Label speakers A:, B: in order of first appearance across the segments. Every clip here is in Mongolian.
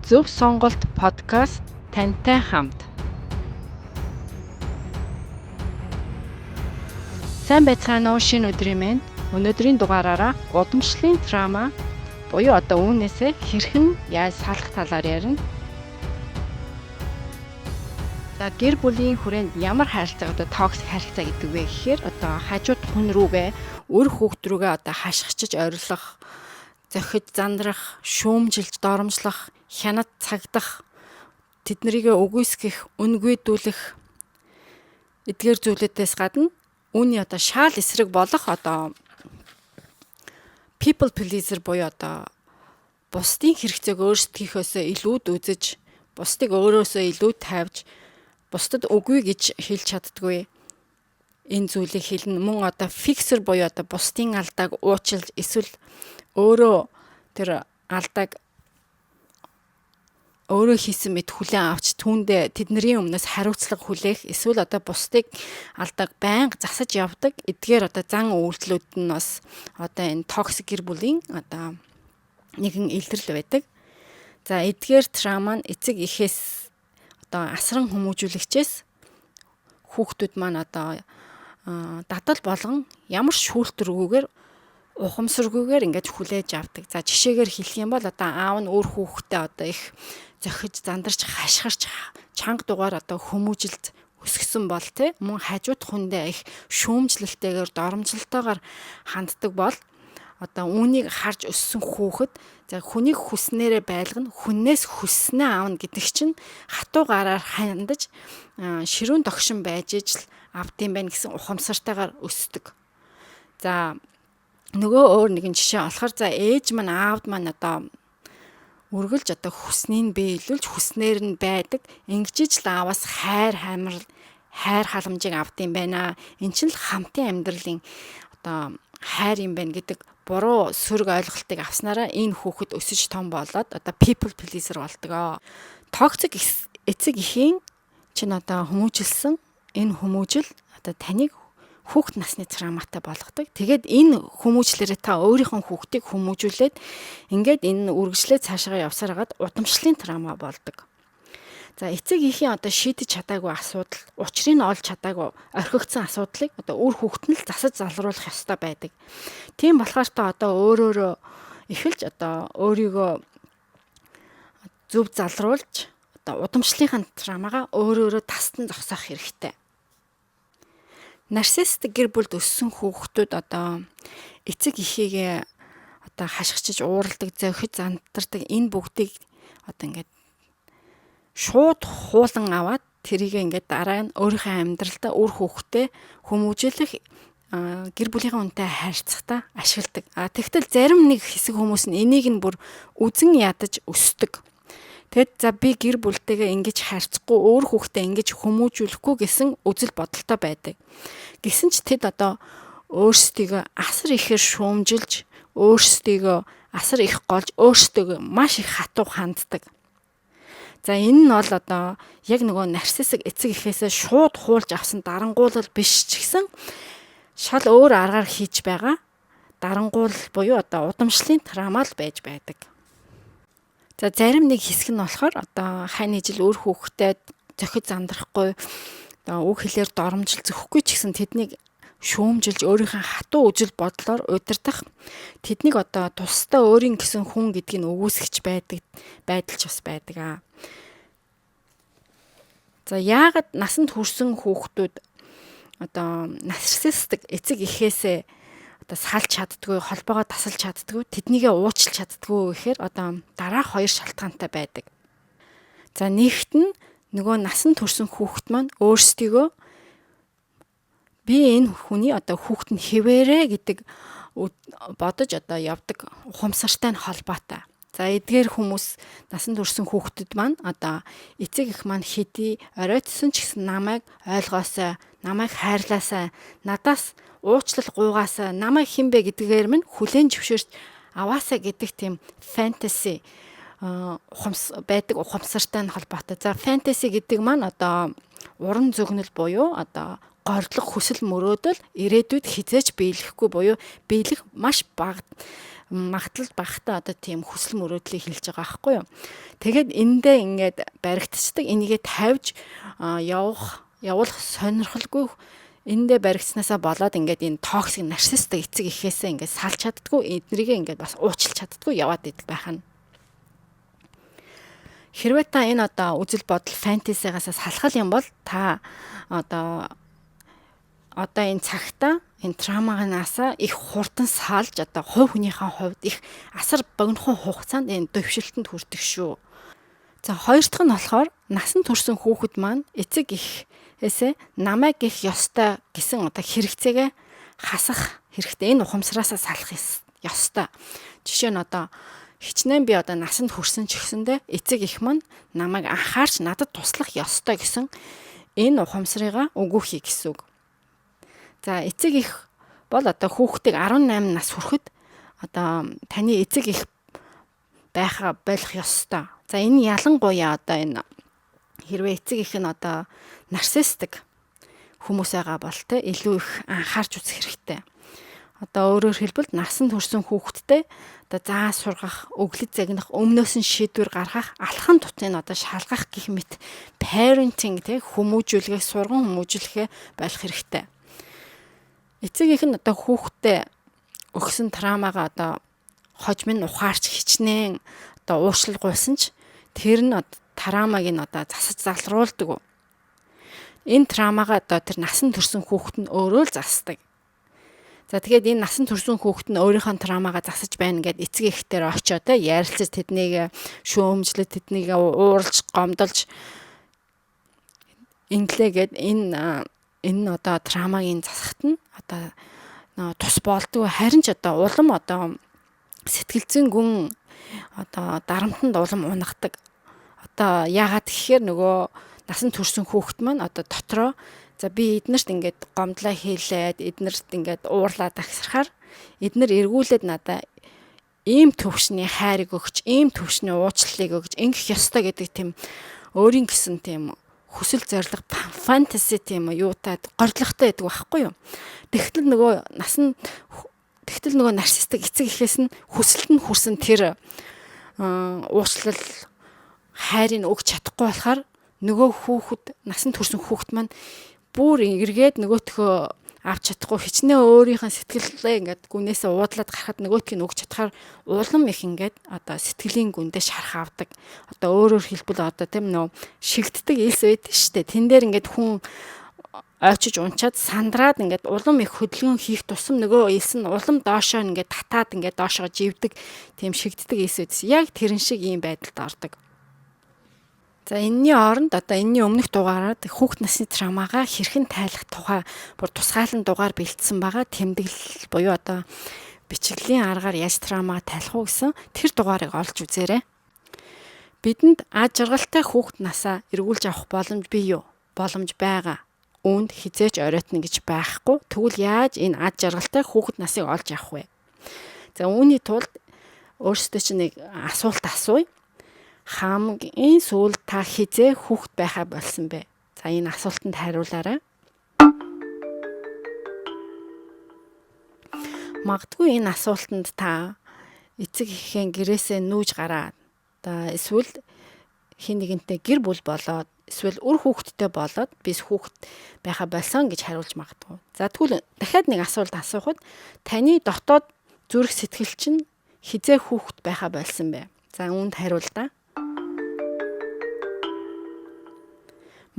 A: Зөв сонголт подкаст тантай хамт. Сайн байцгаана уу шинэ өдрийн мэнд. Өнөөдрийн дугаараараа удамшлын трама буюу үүнээсээ хэрхэн яаж салах талаар ярина. За гэр бүлийн хүрээнд ямар харилцаа токсик харилцаа гэдэг вэ гэхээр хажууд хүн рүүгээ өр хүүхд рүүгээ хашгичж орилох, зохиж зандрах, шүүмжилж доромжлох, хянад цагдах, тэднэрийгээ үгүйсгэх, үнгүйдүүлэх эдгээр зүйлүүдээс гадна үүний шаал эсрэг болох people pleaser буюу бусдын хэрэгцээг өөрсдийнхөөсөө илүүд үзэж, бусдыг өөрөөсөө илүү тавьж, бусдад үгүй гэж хэлж чаддгүй энэ зүйлийг хэлнэ. Мөн фиксер буюу бусдын алдааг уучлж, эсвэл өөрөө тэр алдааг өөрөө хийсэн мэт хүлээн авч түүндээ тэдний өмнөөс хариуцлага хүлээх, эсвэл бусдыг алдааг байнга засаж явдаг эдгээр зан үйлдэлүүд нь бас энэ токсик гэр бүлийн нэгэн илрэл байдаг. За эдгээр трама нь эцэг эхээс асран хүмүүжүүлэгчээс хүүхдүүд маань дадал болгон ямар шүүлтүргүйгээр ухамсаргүйгээр ингэж хүлээж авдаг. За жишээгээр хэлэх юм бол аав нь өөр хүүхдээ их зохиж зандарч хашгирч чанга дугаар хүмүүжилт өсгсөн бол мөн хажууд хүндээ их шүүмжлэлтэйгээр доромжлолтойгоор ханддаг бол үүнийг харж өссөн хүүхэд хүнийг хүснээрээ байлгана, хүннээс хүснээ аавна гэдэг чинь хатуу гараар хандаж ширүүн тогшин байж ижил авдсан байх гэсэн ухамсартайгаар өсдөг. За нөгөө өөр нэгэн жишээ олохоор ээж маань аавд маань үргэлж хүснийг биелүүлж хүснээр нь байдаг. Ингэж л ааваас хайр халамжийг авдсан байна. Энд чинь л хамтын амьдралын хайр юм байна гэдэг буруу сөрөг ойлголтыг авснараа энэ хүүхэд өсөж том болоод people pleaser болдог. Токсик эцэг эхийн чинь хүмүүжилсэн энэ хүмүүжил таныг хүүхэд насны травматай болгодог. Тэгээд энэ хүмүүжлэрээ та өөрийнхөө хүүхдийг хүмүүжүүлээд ингээд энэ үргэлжлээд цаашаа явсараад удамшлын трама болдог. За эцэг эхийн шийдэж чадаагүй асуудал, учрыг нь олж чадаагүй орхигдсон асуудлыг өөр хүүхэд нь л засаж залруулах ёстой байдаг. Тийм болохоор өөрөөрөө эхэлж өөрийгөө зөв залруулж удамшлынхаа трамагаа өөрөөрөө тастан зогсоох хэрэгтэй. Нарциссистик гэр бүлд өссөн хүүхдүүд эцэг эхийгээ хашгичж уурладаг, зохиж зандардаг энэ бүгдийг ингээд шууд хуулан аваад тэрийг ингээд дараа нь өөрийнхөө амьдралдаа үр хүүхдээ хүмүүжүүлэх гэр бүлийнхээ үнэтэй харьцахдаа ашигладаг. Тэгтэл зарим нэг хэсэг хүмүүс нь энийг нь бүр үзэн ядаж өсдөг. Тэгэд би гэр бүлтэйгээ ингэж харьцахгүй өөр хүүхдээ ингэж хүмүүжүүлэхгүй гэсэн үзэл бодолтой байдаг. Гэсэн ч тэд өөрсдийгөө асар ихээр шүүмжилж, өөрсдийгөө асар их голж, өөрсдийгөө маш их хатуу ханддаг. За энэ нь бол яг нөгөө нарциссик эцэг эхээсээ шууд хуулж авсан дарангуулал биш ч гэсэн шал өөр аргаар хийж байгаа дарангуул буюу удамшлын трама л байж байдаг. За зарим нэг хэсэг нь болохоор хань ижил өөр хүүхдэд зохиж зандрахгүй үг хэлээр доромжил зөхгүй ч гэсэн тэднийг шүүмжилж өөрийнхөө хатуу үжил бодлоор удирдах, тэднийг тусдаа өөрийн гэсэн хүн гэдгийг өгөөсгөж байдаг байдал ч бас байдаг. За яагаад насанд хүрсэн хүүхдүүд нарциссистик эцэг эхээсээ салж чаддгүй, холбоогоо тасалж чаддгүй, тэднийгээ уучлж чаддгүй гэхээр дараах хоёр шалтгаантай байдаг. За нэгт нь нөгөө насанд хүрсэн хүүхэд маань өөрсдийгөө би энэ хүний хүүхэд нь хэвээрээ гэдэг бодож явдаг ухамсартай нь холбоотой. За эдгээр хүмүүс насанд хүрсэн хүүхдэд маань эцэг эх маань хэдий оройтсон ч гэсэн намайг ойлгоосай, намайг хайрлаасай, надаас уучлал гуйгаасаа, намайг хинбэ гэдгээр минь хүлээн зөвшөөрч аваасаа гэдэг тийм фэнтези байдаг ухамсартай нь холбоотой. За фэнтези гэдэг маань уран зөгнөл буюу гордлох хүсэл мөрөөдөл ирээдүйд хизээч биелэхгүй буюу биелэх маш бага магадлал багтаа одоо тийм хүсэл мөрөөдлийг хэлж байгаа байхгүй юу. Тэгээд эндээ ингээд баригдчихдаг, энийгээ тавьж явуулах сонирхолгүй эндээ баригдснаасаа болоод ингээд энэ токсик нарциссик эцэг эхээсээ ингээд салж чаддгүй, эднэрийг ингээд бас уучлж чаддгүй яваад идэх байх нь. Хэрвээ та энэ одоо үзэл бодол фэнтезигаас салхал юм бол та одоо энэ цагта энэ травмаганаасаа их хурдан салж одоо хувь хүнийхээ хувьд их асар богинохон хугацаанд энэ дэвшилтэнд хүрдэг шүү. За хоёр дахь нь болохоор насан турсан хүүхэд маань эцэг эхээсээ намайг гэх ёстой гэсэн одоо хэрэгцээгээ хасах хэрэгтэй. Энэ ухамсараасаа салах ёстой. Жишээ нь одоо хичнээн би одоо насанд хүрсэн ч гэсэндээ эцэг эх маань намайг анхаарч надад туслах ёстой гэсэн энэ ухамсарыгаа өгөөхий гэсэн үг. За эцэг эх бол одоо хүүхдийг 18 нас хүрэхэд одоо таны эцэг эх болох ёстой. За энэ ялангуяа одоо энэ хэрвээ эцэг эх нь одоо нарциссик хүмүүс байгаа бол те илүү их анхаарч үзэх хэрэгтэй. Одоо өөрөөр хэлбэл насан турсан хүүхэдтэй одоо заа сургах, өглөж загнах, өмнөөс нь шийдвэр гаргах, алхан тутмын одоо шалгах гэх мэт parenting те хүмүүжүүлэхээ сурган хүмүүжүүлэхээ байх хэрэгтэй. Эцэг эх нь одоо хүүхэдтэй өгсөн травмагаа одоо хожим нь ухаарч хичнээн одоо уушлал гуйсан ч тэр нь травмаг нь одоо засаж залруулдаг. Энэ травмагаа одоо тэр насан турсан хүүхэд нь өөрөө л засдаг. За тэгээд энэ насан турсан хүүхэд нь өөрийнхөө травмагаа засаж байна гэд эцэг эхтэр очиод ярилцаж тэднийг шөөмжлөд тэднийг ууралж гомдолж инглээгээд энэ одоо травмагийн засахт нь одоо тус болдгоо, харин ч одоо улам одоо сэтгэл зүйн гүн одоо дарамтанд улам унагадаг. Одоо яагаад гэхээр нөгөө насан турсан хүүхэд маань одоо дотроо за би эднэрт ингээд гомдлоо хийлээд эднэрт ингээд уурлаад агсарахаар эднэр эргүүлээд надаа ийм төвшний хайрыг өгч, ийм төвшний уучлалыг өгч ингэх ёстой гэдэг тийм өөрийн гэсэн тийм хүсэл зориг фэнтези тийм юутай гордлоготой байдаг байхгүй юу. Тэгтэл нөгөө нарциссик эцэг эхээс нь хүсэлт нь хүрсэн тэр уучлал хайрыг өгч чадахгүй болохоор нөгөө хүүхэд насан турсан хүүхэд маань бүр эргээд нөгөөтгөө авч чадахгүй хичнээн өөрийнхөө сэтгэлээ ингээд гүнээсээ уудлаад гарахад нөгөөтг нь өгч чадхаар улам их ингээд одоо сэтгэлийн гүндээ шарах авдаг. Одоо өөрөөр хэлбэл одоо тийм нөө шигддэг элс байдаг шүү дээ. Тэн дээр ингээд хүн ойчиж унчаад сандраад ингээд улам их хөдөлгөөн хийх тусам нөгөө элс нь улам доошоо ингээд татаад ингээд доошоо живдэг тийм шигддэг элс байдс. Яг тэрэн шиг ийм байдалд ордог. За энэний оронд одоо энэний өмнөх дугаараар хүүхэд насны травмагаа хэрхэн тайлах тухай бүр тусгаалan дугаар бэлдсэн байгаа. Тэмдэглэл буюу одоо бичиглийн аргаар яаж травмагаа тайлах уу гэсэн тэр дугаарыг олж үзээрэй. Бидэнд аз жаргалтай хүүхэд насаа эргүүлж авах боломж бий юу? Боломж байгаа. Үүнд хизээч оройтно гэж байхгүй. Тэгвэл яаж энэ аз жаргалтай хүүхэд насыг олж авах вэ? За үүний тулд өөрсдөө чинь нэг асуулт асууя. Хамгийн сүүлд та хизээ хүүхэд байхаа болсон бэ? За энэ асуултанд хариулаарай. Магадгүй энэ асуултанд та эцэг эхийн гэрээсээ нүүж гараад эсвэл хин нэгэнтэй гэр бүл болоод эсвэл үр хүүхэдтэй болоод бис хүүхэд байхаа болсон гэж хариулж магадгүй. За тэгвэл дахиад нэг асуулт асуухад таны дотоод зүрх сэтгэл чинь хизээ хүүхэд байхаа болсон бэ? За үүнд хариул да.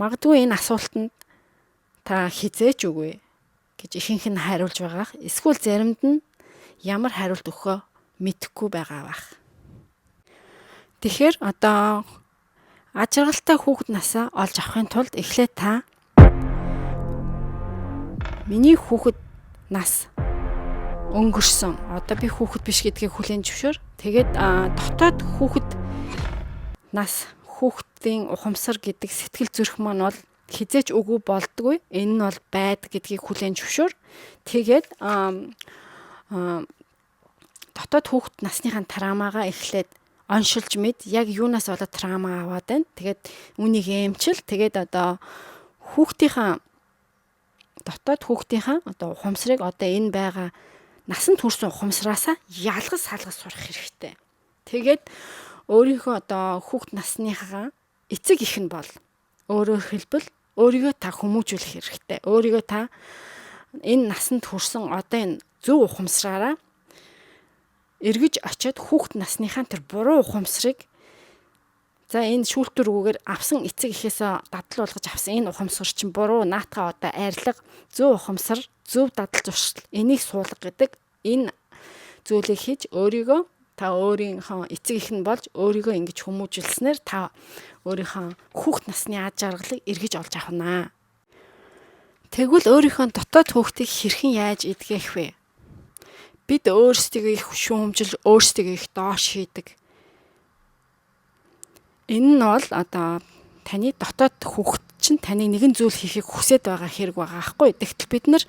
A: Магадгүй энэ асуултанд та хизээч үгүй гэж ихэнх нь хариулж байгаах. Эсвэл заримд нь ямар хариулт өгөхөө мэдэхгүй байгаа бах. Тэгэхээр одоо аз жаргалтай хүүхэд насаа олж авахын тулд эхлээд та миний хүүхэд нас өнгөрсөн. Одоо би хүүхэд биш гэдгийг хүлээн зөвшөөр. Тэгээд дотоод хүүхэд нас хүүхдийн ухамсар гэдэг сэтгэл зүрх маань бол хизээч үгүй болдгүй. Энэ нь бол байд гэдгийг хүлээн зөвшөөр. Тэгээд дотоод хүүхэд насныхаа травмагаа эхлээд оншилж мэд яг юунаас болоод травма аваад байна. Тэгээд үнийг эмчил. Тэгээд одоо дотоод хүүхдийнхаа одоо ухамсарыг одоо энэ байгаа насанд хүрсэн ухамсараасаа ялгаж салгаж сурах хэрэгтэй. Тэгээд өөрийнхөө одоо хүүхэд насныхаа эцэг их нь бол өөрөөр хэлбэл өөрийгөө та хүмүүжүүлэх хэрэгтэй. Өөрийгөө та энэ насанд хүрсэн одоо энэ зөв ухамсараараа эргэж очиод хүүхэд насныхаа тэр буруу ухамсарыг за энэ шүүлтүргүүгээр авсан эцэг эхээсээ дадал болгож авсан энэ ухамсар чинь буруу, наатаха одоо арилга, зөв ухамсар, зөв дадал зуршил энийг суулга гэдэг энэ зүйлийг хийж өөрийгөө та өөрийнхөө эцэг их нь болж өөрийгөө ингэж хүмүүжүүлснээр та өөрийнхөө хүүхэд насны аз жаргалыг эргэж олж авнаа. Тэгвэл өөрийнхөө дотоод хүүхдийг хэрхэн яаж эдгэх вэ? Бид өөрсдийгөө их шүүмжилж, өөрсдийгөө их доош хийдэг. Энэ нь бол одоо таны дотоод хүүхэд чинь таны нэгэн зүйл хийхийг хүсэж байгаа хэрэг байгаа аахгүй. Тэгтэл бид нар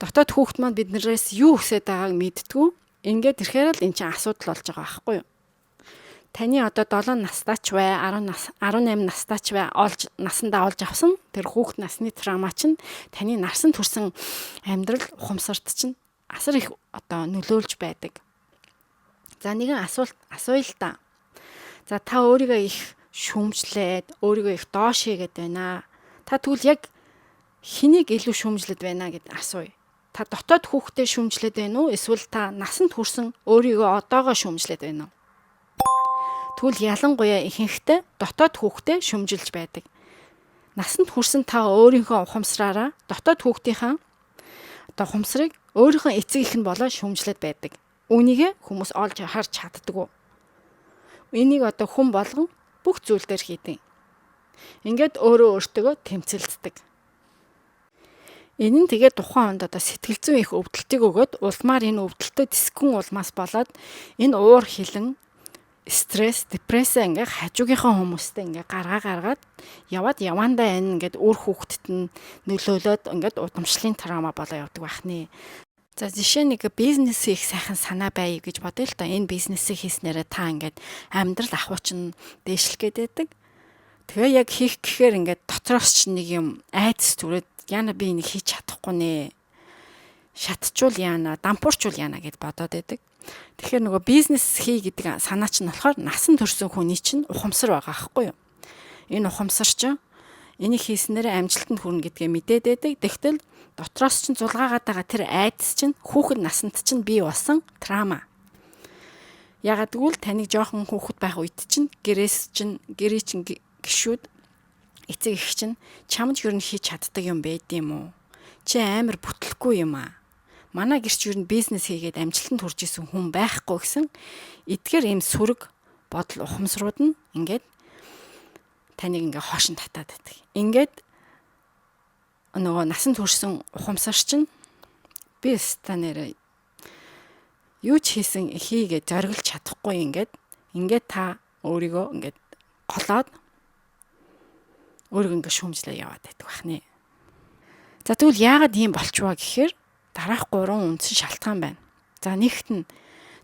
A: дотоод хүүхэд маань биднээс юу хүсэж байгааг мэддэггүй. Ингээд ирэхээр л эн чинь асуудал болж байгаа аахгүй юу? Таны одоо 7 настай ч бай, 18 настай ч бай насандаа олж авсан тэр хүүхэд насны траума чинь таны нарсан төрсэн амьдрал ухамсарт чинь асар их одоо нөлөөлж байдаг. За нэгэн асуулт асууя л да. За та өөрийгөө их шүүмжлээд, өөрийгөө их доош хийгээд байна. Та тэгвэл яг хэнийг илүү шүүмжлээд байна гэд асууя. Та дотоод хүүхдээ шүүмжлээд байна уу? Эсвэл та насанд хүрсэн өөрийгөө одоогоо шүүмжлээд байна уу? Тэгвэл ялангуяа ихэнхдээ дотоод хүүхдээ шүүмжилж байдаг. Насанд хүрсэн та өөрийнхөө ухамсараараа дотоод хүүхдийнхаа одоо ухамсарыг өөрийнхөө эцэг их нь болоо шүүмжлээд байдаг. Үүнийг хүмүүс олж харж чаддаггүй. Энийг одоо хүн болгон бүх зүйл дээр хийдэг. Ингээд өөрөө өөртөө тэмцэлддэг. Энэ нь тэгээд тухайн хүнд одоо сэтгэл зүйн их өвдөлтийг өгөөд улмаар энэ өвдөлтөд тэсгэн улмаас болоод энэ уур хилэн стресс, депресс ингээ хажуугийнхаа хүмүүстэй ингээ гаргаад яваад явандаа энэ ингээд үр хүүхдэд нь нөлөөлөд ингээд удамшлын траума болоо явдаг байна. За жишээ нэг бизнес хийх сайхан санаа байя гэж бодъё л да. Энэ бизнесийг хийснээрээ та ингээд амьдрал ахуйч нь дээшлэх гээд байдаг. Тэгээ яг хийх гэхээр ингээд дотроос ч нэг юм айдас түрээд яна би энийг хийж чадахгүй нэ. Шатчул яана, дампуурчул яана гэд бодоод байдаг. Тэгэхээр нөгөө бизнес хий гэдэг санаа чинь болохоор насан туршсан хүний чинь ухамсар байгаа аахгүй юу? Энэ ухамсар чинь энийг хийснээр амжилтанд хүрнэ гэдгээ мэдээд байдаг. Тэгтэл дотроос чинь зулгаагаад байгаа тэр айдас чинь хүүхэд насанд чинь бий болсон траума. Ягаад гэвэл таныг жоохон хүүхэд байх үед чинь гэрээ чинь гişүүд эцэг их чинь чамд юу н хийж чаддаг юм байд юм уу? Чи амар бүтлэхгүй юм аа. Манай гэрч юу н бизнес хийгээд амжилтанд хүрч исэн хүн байхгүй гэсэн эдгээр ийм сүрэг бодол ухамсарууд нь ингээд таныг ингээ хоошин татаад байдаг. Ингээд нөгөө насан туршсан ухамсар чинь би станараа юу ч хийсэн хийгээд зориглож чадахгүй ингээд та өөрийгөө ингээд голоод өөрийгөө ингээд шүүмжлээ яваад байдаг бахны. За тэгвэл яагаад ийм болчихваа гэхээр дараах 3 үндсэн шалтгаан байна. За нэгт нь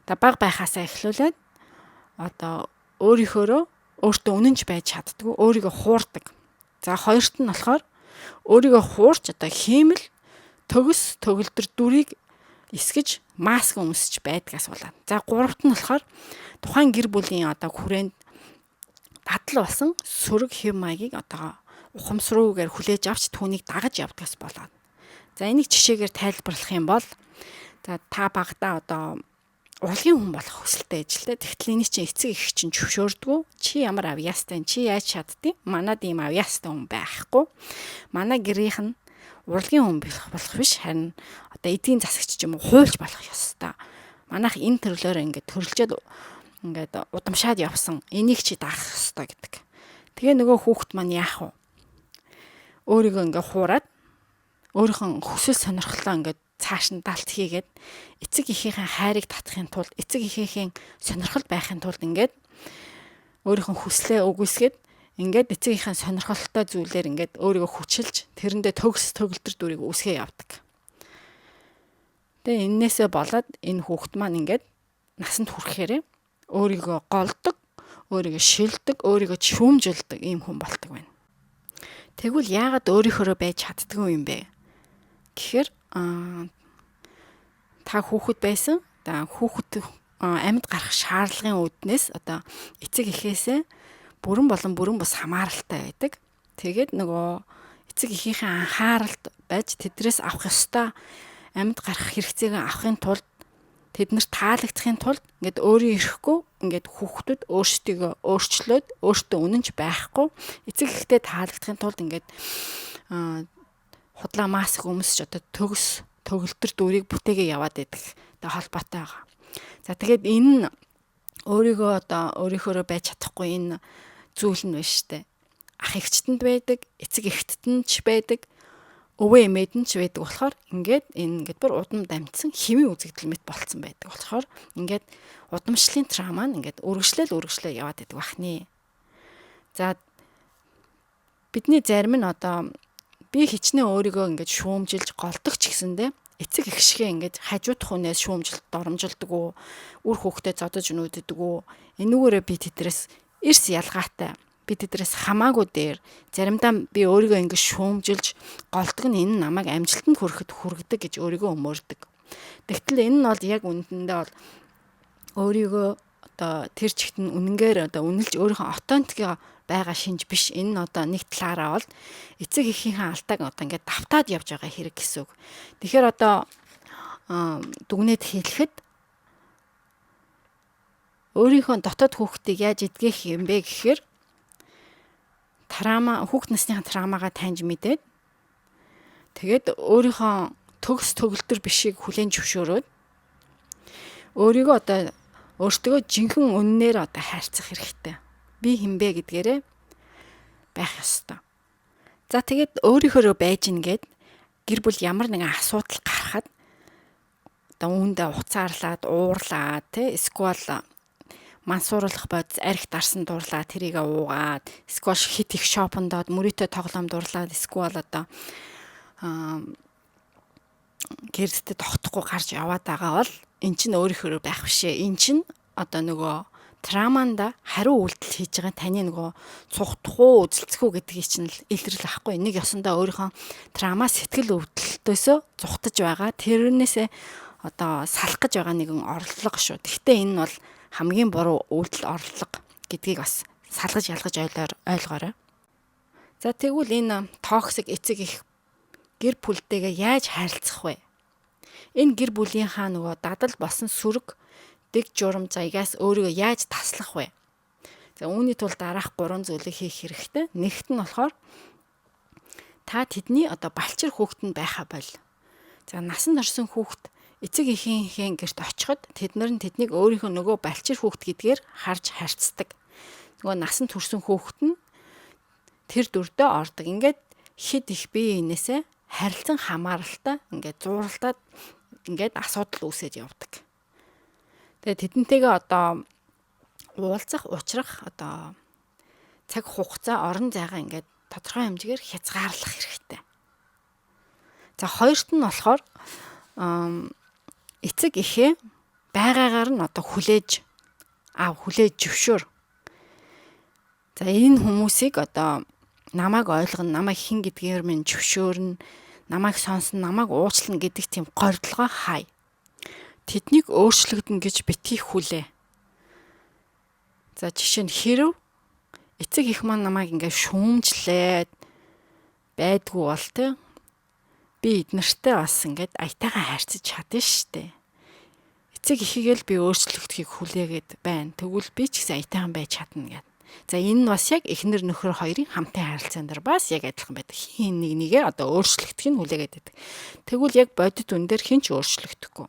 A: та баг байхаасаа эхлүүлээд одоо өөртөө үнэнч байж чаддгүй, өөрийгөө хуурдаг. За хоёрт нь болохоор өөрийгөө хуурч одоо хиймэл төгс төгөлдөр дүрийг эсгэж маск өмсөж байдгаас болоод. За гуравт нь болохоор тухайн гэр бүлийн одоо хүрээнд дадал болсон сөрөг хэв маягийг одоо ухамсаруугаар хүлээж авч түүнийг дагаж явдгаас болоод. За энийг жишээгээр тайлбарлах юм бол за та багада одоо урлагийн хүн болох хүсэлтэй ажилтай. Тэгтэл энэ чинь эцэг их чинь зөвшөөрдгөө. Чи ямар авьяастай, чи яаж чаддیں۔ Манад ийм авьяастай хүн байхгүй. Манай гэрийнх нь урлагийн хүн болох биш, харин одоо эдийн засагч юм уу хуульч болох ёстой. Манайх энэ төрлөөр ингээд төрөлжөөд ингээд удамшаад явсан. Энийг чи даах ёстой гэдэг. Тэгээ нөгөө хүүхэд маань яах вэ? Өөрийгөө ингээд хуураад өөрийнхөө хүсэл сонирхлоо ингээд цааш нь далт хийгээд эцэг эхийнхээ хайрыг татахын тулд эцэг эхийнхээ сонирхол байхын тулд ингээд өөрийнхөө хүслээ үгүйсгээд ингээд эцэг эхийнхээ сонирхолтой зүйлээр ингээд өөрийгөө хүчилж тэрэндээ төгс төгөлдөр дүрийг үсгээ явдаг. Тэгээ энээсээ болоод энэ хүүхэд маань ингээд насанд хүрэхээр өөрийгөө голдог, өөрийгөө шилдэг, өөрийгөө шүүмжилдэг ийм хүн болдог байна. Тэгвэл яагаад өөрийнхөө байж чаддгүй юм бэ? Гэхээр та хүүхэд байсан. Хүүхэд амьд гарах шаардлагын үүднээс одоо эцэг эхээсээ бүрэн бус хамааралтай байдаг. Тэгээд нөгөө эцэг эхийнхээ анхааралд байж тэдрээс авах ёстой амьд гарах хэрэгцээгээ авахын тулд тэднэрт таалагдахын тулд ингээд өөрөө ирэхгүй ингээд хүүхдүүд өөрсдийгөө өөрчлөөд өөртөө үнэнч байхгүй эцэг эхтэй таалагдахын тулд ингээд худлаа маск өмсөж одоо төгөлтөр дүрийг бүтээгээ яваад идэх одоо холбоотой байгаа. За тэгээд энэ өөрийнхөө байж чадахгүй энэ зүйл нь биш штэ. Ах эгчтэнд байдаг, эцэг эхтэнд ч байдаг, өвөө эмээд нь ч байдаг болохоор ингээд бүр удам дамжсан хэвийн үзэгдэл мэт болцсон байдаг болохоор ингээд удамшлын трама нь ингээд үргэлжлэл яваад байдаг бахны. За бидний зарим нь одоо би хичнээн өөрийгөө ингээд шүүмжилж голдог ч гэсэндээ эцэг эх шигээ ингээд хажуудах хүнээс шүүмжилт доромжилдаг уу, үр хүүхдэд зодож нүддэг уу, энүүгээрээ би тэдрээс эрс ялгаатай. Би тэдрээс хамаагүй дээр заримдаа би өөрийгөө ингэ шүүмжилж голдог нь энэ намайг амжилтанд хүрэхэд хүргэдэг гэж өөрийгөө өмөрдөг. Тэгтэл энэ нь бол яг үнэндээ бол өөрийгөө одоо тэр чигт нь үнэнгээр одоо үнэлж өөрийнхөө аутентик байгаа шинж биш. Энэ нь одоо нэг талаараа бол эцэг эхийнхээ алдааг одоо ингээд давтаад явж байгаа хэрэг гэсэн үг. Тэгэхээр одоо дүгнээд хэлэхэд өөрийнхөө дотоод хүүхдийг яаж эдгэх юм бэ гэхээр хүүхд насныхаа травмагаа таньж мэдээд тэгээд өөрийнхөө төгөлтөр бишийг хүлээн зөвшөөрөөд өөрийгөө одоо өөртөө жинхэнэ үннээр одоо хайрцах хэрэгтэй. Би хинбэ гэдгээрээ байх ёстой. За тэгээд өөрийнхөө байж ингээд гэр бүл ямар нэгэн асуудал гарахад одоо үүндээ уцаарлаад уурлаад эсвэл мансууруулах бодис арх дарсан дурлаа тэрийг уугаад эсвэл хит их шопондоод мөрөөдөө тоглоом дурлаад эсвэл одоо гэрдээ тогтохгүй гарч яваад байгаа бол эн чинь өөрийнхөө байх бишээ. Эн чинь одоо нөгөө травманда хариу үйлдэл хийж байгаа таны нөгөө цухтах уу үзэлцэх үү гэдгийг чинь илрэл ахгүй. Нэг ёсондоо өөрийнхөө травма сэтгэл өвдөлтөөсөө зүхтаж байгаа. Тэрнээсээ одоо салах гэж байгаа нэгэн орлого шүү. Гэхдээ энэ нь бол хамгийн буруу үйлдэл орлого гэдгийг бас салгаж ялгаж ойлгоорой. За тэгвэл энэ токсик эцэг их гэр бүлтэйгээ яаж харилцах вэ? Энэ гэр бүлийнхаа нөгөө дадал болсон сүрэг дэг журам заягаас өөрийгөө яаж таслах вэ? За үүний тулд дараах 3 зүйлийг хийх хэрэгтэй. Нэгт нь болохоор та тэдний одоо балчир хүүхэд нь байхаа бол. За насан туршсан хүүхэд эцэг эхийнхээ гэрт очиход тэднийг өөрийнхөө нөгөө балчир хүүхэд гэдгээр харж харьцдаг. Нөгөө насан туршсан хүүхэд нь тэр дүрдээ ордог. Ингээд хэд их бие биенээсээ харилцан хамааралтай ингээд зууралтаад ингээд асуудал үүсэж явдаг. Тэгээ тэдэнтэйгээ одоо уулзах, уулзрах одоо цаг хугацаа орон зайгаа ингээд тодорхой хэмжээгээр хязгаарлах хэрэгтэй. За хоёрт нь болохоор эцэг эхээ байгаагаар нь одоо хүлээж зөвшөөр. За энэ хүмүүсийг одоо намайг ойлгоно, намайг хэн гэдгээр минь зөвшөөрнө, намайг сонсно, намайг уучлна гэдэг тийм гордлогоо хай. Тэднийг өөрчлөгдөн гэж битгий хүлээ. За жишээ нь хэрв эцэг эх маань намайг ингээд шүүмжлээд байдгүй бол би эднэртэй бас ингээд аятайхан харьцаж чадна штэ. Эцэг эхийгэл би өөрчлөгдөхийг хүлээгээд байна. Тэгвэл би ч гэсэн аятайхан байж чадна гэд. За энэ нь бас яг эхнэр нөхөр хоёрын хамтын харилцаан дээр бас яг адилхан байдаг. Хин нэгээ одоо өөрчлөгдөхийг хүлээгээд байдаг. Тэгвэл яг бодит үн дээр хинч өөрчлөгдөхгүй.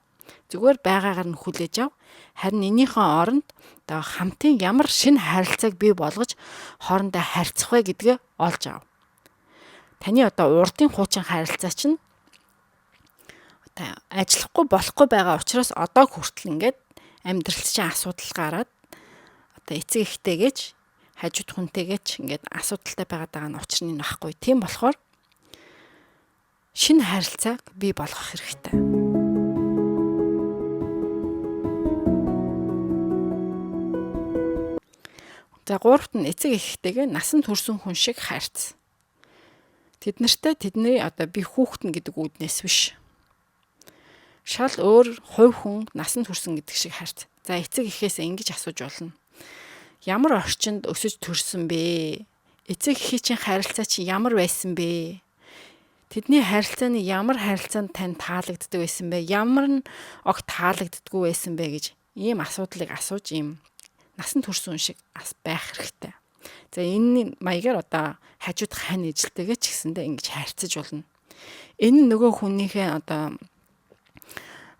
A: Зүгээр байгаагаар нь хүлээж ав. Харин энийхэн оронд одоо хамтын ямар шинэ харилцааг бий болгож хоорондоо харьцах вэ гэдгээ олж ав. Таны одоо урдын хуучин харилцаа чинь одоо ажиллахгүй болохгүй байгаа учраас одоо хүртэл ингээд амьдралд чинь асуудал гараад одоо эцэг эхтэйгээч хажууд хүнтэйгээч ингээд асуудалтай байгаа нь учир нь байхгүй. Тийм болохоор шинэ харилцааг бий болгох хэрэгтэй. За гуравт нь эцэг эхтэйгээ насан турсан хүн шиг харьц. Тэдний одоо би хүүхдэн гэдэг үүднээс биш. шал өөр хувь хүн насанд хүрсэн гэдэг шиг харц. За эцэг эхээсээ ингэж асууж болно. Ямар орчинд өсөж төрсөн бэ? Эцэг эхээ чинь харилцаа чи ямар байсан бэ? Тэдний харилцааны ямар харилцаанд тань таалагддаг байсан бэ? Ямар нь огт таалагддаггүй байсан бэ гэж ийм асуудлыг асууж ийм насанд хүрсэн шиг байх хэрэгтэй. За энэ маягаар одоо хажуудах хань ижилтэйгээ ч гэсэндээ ингэж харьцаж болно. Энэ нөгөө хүнийхээ одоо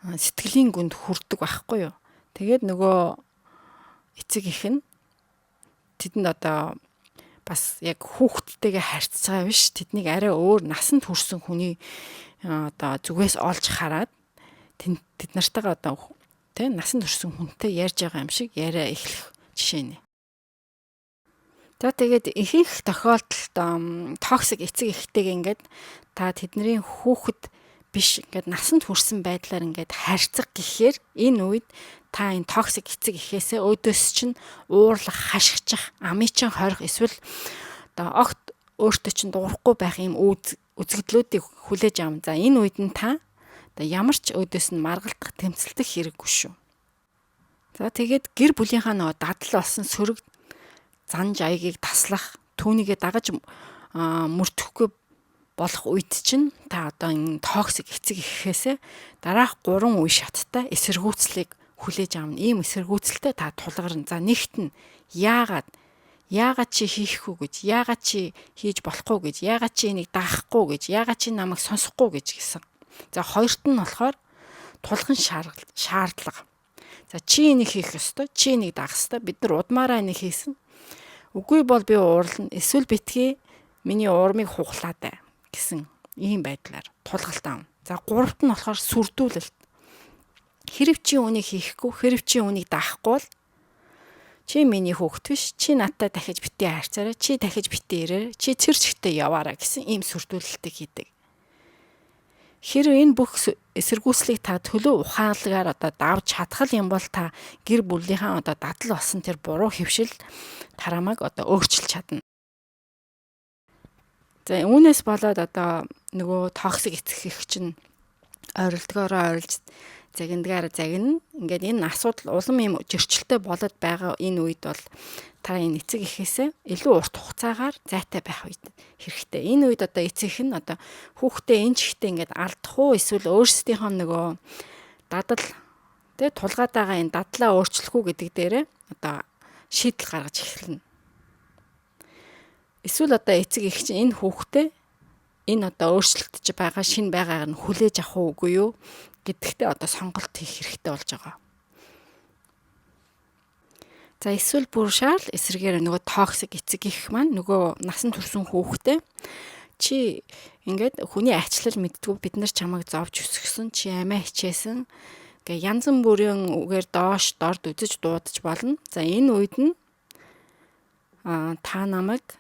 A: сэтгэлийн гүнд хүрдэг байхгүй юу? Тэгээд нөгөө эцэг эх нь тэдэнд одоо бас яг хүүхдтэйгээ харьцаж байгаа биш. Тэднийг арай өөр насанд хүрсэн хүний одоо зүгээс олж хараад тэд нартайгаа одоо насанд хүрсэн хүнтэй ярьж байгаа юм шиг яриа эхлэх жишээ нэ. За тэгээд ихэнх тохиолдолд токсик эцэг эхтэйгээ ингээд та тэдний хүүхэд биш ингээд насанд хүрсэн байдлаар ингээд харьцах гэхээр энэ үед та энэ токсик эцэг эхээсээ өөдөөс чинь уурлах, хашгичих, амийн чин хорих эсвэл одоо огт өөртөө чинь дуурахгүй байх юм үзэгдлүүдийг хүлээж авна. За энэ үед нь та одоо ямар ч өөдөөс нь маргалдах, тэмцэлдэх хэрэггүй шүү. За тэгээд гэр бүлийнхаа нөгөө дадал болсон сөрөг занж аягийг таслах, түүнийгээ дагаж мөрдөхгүй болох үед чинь та одоо энэ токсик эцэг эхээсээ дараах 3 үе шаттай эсэргүүцлийг хүлээж авна. Ийм эсэргүүцэлтэй та тулгарна. За нэгт нь яагаад чи хийхгүй гэж, яагаад чи хийж болохгүй гэж, яагаад чи энийг даахгүй гэж, яагаад чи намайг сонсохгүй гэж гэсэн. За хоёрт нь болохоор тулгын шаардлага. За чи энийг хийх ёстой, чи энийг даах ёстой. Бид нар удмаараа энийг хийсэн. Үгүй бол би уурлна. Эсвэл битгий миний уурмыг хуглаад бай гэсэн ийм байдлаар тулгалт аав. За гуравт нь болохоор сүрдүүлэлт. Хэрв чи үнийг хийхгүй, хэрв чи үнийг даахгүй бол чи миний хүүхэд биш, чи надтай дахиж битээ харьцаарай, чи дахиж битээ ирээрэй, чи цэрчгтээ яваарай гэсэн ийм сүрдүүлэлтийг хийдэг. Хэрв энэ бүх эсэргүүцлийг та төлөв ухаалгаар одоо давж чадхал юм бол та гэр бүлийнхаа одоо дадал болсон тэр буруу хөвшил тарамаг одоо өөрчилж чадна. За үүнээс болоод одоо нөгөө токсик эцэг эх чинь ойролцоогоор ойрлж загиндгаар загина. Ингээд энэ асуудал улам юм зөрчилтэй болоод байгаа энэ үед бол та энэ эцэг эхээсээ илүү урт хугацаагаар зайтай байх үед хэрэгтэй. Энэ үед одоо эцэг эх нь одоо хүүхдээ энэ чихтэй ингээд алдах уу эсвэл өөрсдийнхөө нөгөө дадал тулгаад байгаа энэ дадлаа өөрчлөх үү гэдэг дээрээ одоо шийдэл гаргаж эхэлнэ. Эсвэл одоо эцэг эх чинь энэ хүүхдээ энэ одоо өөрчлөгдөж байгаа шинэ байгааг нь хүлээж авах уугүй юу гэдэгтээ одоо сонголт хийх хэрэгтэй болж байгаа. За эсвэл бүр шаарл эсрэгээр нөгөө токсик эцэг эх маань нөгөө насанд хүрсэн хүүхдээ чи ингээд хүний ачлал мэддгүү бид нар чамайг зовж өсгсөн чи амиа хичээсэн гэ янз бүрийн үгээр доош дорд үзэж дуудаж болно. За энэ үед нь та намайг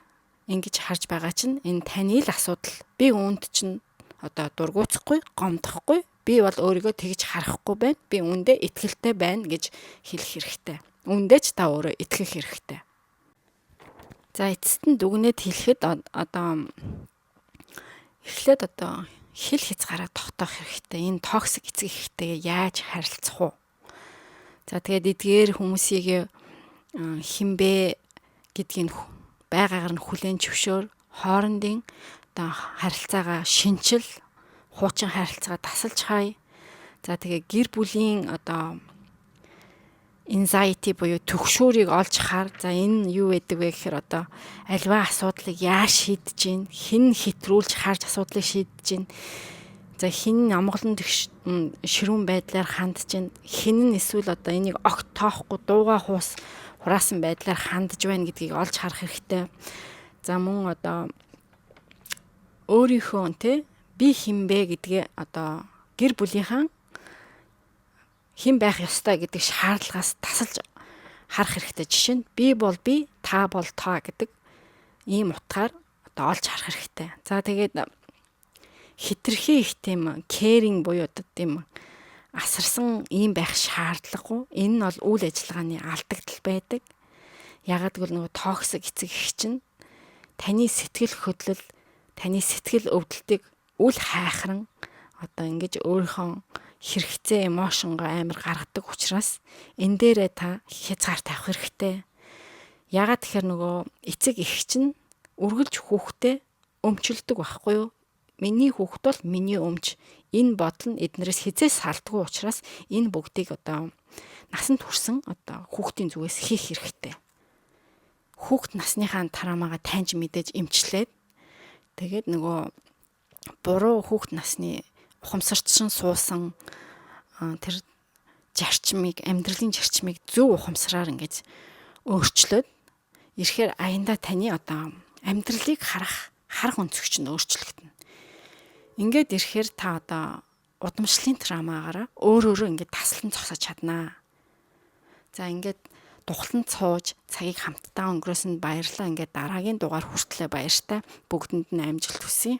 A: ингэж харж байгаа чинь энэ таны л асуудал. Би үүнд чинь одоо дургуутсахгүй, гомдохгүй. Би бол өөрийгөө тэгж харахгүй байна. Би үүндээ итгэлтэй байна гэж хэлэх хэрэгтэй. Үүндээ ч та өөрөө итгэх хэрэгтэй. За эцэст нь дүгнээд хэлэхэд одоо эхлээд одоо хэл хязгаараа тогтоох хэрэгтэй. Энэ токсик эцэг эхтэйгээ яаж харилцах уу? За тэгээд эдгээр хүмүүсийг хинбэ гэдгийг байгаагаар нь хүлээн зөвшөөр, хоорондын одоо харилцаагаа шинчил, хуучин харилцаагаа тасалж хай. За тэгээ гэр бүлийн одоо anxiety буюу төгшөөрийг олж хар. За энэ юу гэдэг вэ гэхээр одоо альва асуудлыг яаж шийдэж гин, хэн хэтрүүлж харж асуудлыг шийдэж гин. За хэн амгалан ширүүн байдлаар хандж гин, хэн нь эсвэл одоо энийг огт тоохгүй дууга хураасан байдлаар хандж байна гэдгийг олж харах хэрэгтэй. За мөн одоо өөрийнхөө би хинбэ гэдгээ одоо гэр бүлийнхэн хэн байх ёстой гэдэг шаардлагаас тасалж харах хэрэгтэй. Жишээ нь би бол би, та бол та гэдэг ийм утгаар одоо олж харах хэрэгтэй. За тэгээд хитрхи их тийм caring буюу одоо тийм асарсан ийм байх шаардлагагүй. Энэ нь бол үйл ажиллагааны алдагдал байдаг. Ягаад гэвэл нөгөө токсик эцэг эх чинь таны сэтгэл хөдлөл, таны сэтгэл өвдөлтийг үл хайхран одоо ингэж өөрийнхөө хэрэгцээ эмошнгоо амар гаргадаг учраас энэ дээрээ та хязгаар тавих хэрэгтэй. Ягаад тэгэхээр нөгөө эцэг эх чинь үргэлж хүүхдээ өмчлөдөг байхгүй юу? Миний хүүхд бол миний өмч. Энэ бодол нь эднэрээс хизээс салдгүй учраас энэ бүгдийг одоо насанд хүрсэн одоо хүүхдийн зүгээс хийх хэрэгтэй. Хүүхд насныхаа тараамаага таньж мэдээж эмчлээд тэгээд нөгөө буруу хүүхд насны ухамсарчин суусан тэр амьдралын зарчмыг зөв ухамсараар ингэж өөрчлөөд ирэхээр аяндаа таны одоо амьдралыг харах өнцөгч нь өөрчлөгдөнө. Ингээд ирэхээр та одоо удамшлын травмаагаараа өөрөөрөө ингээд таслан зогсож чаднаа. За ингээд тухлан цууж цагийг хамтдаа өнгөрөөсөнд баярлалаа. Ингээд дараагийн дугаар хүртлээр баяртай бүгдэнд нь амжилт хүсье.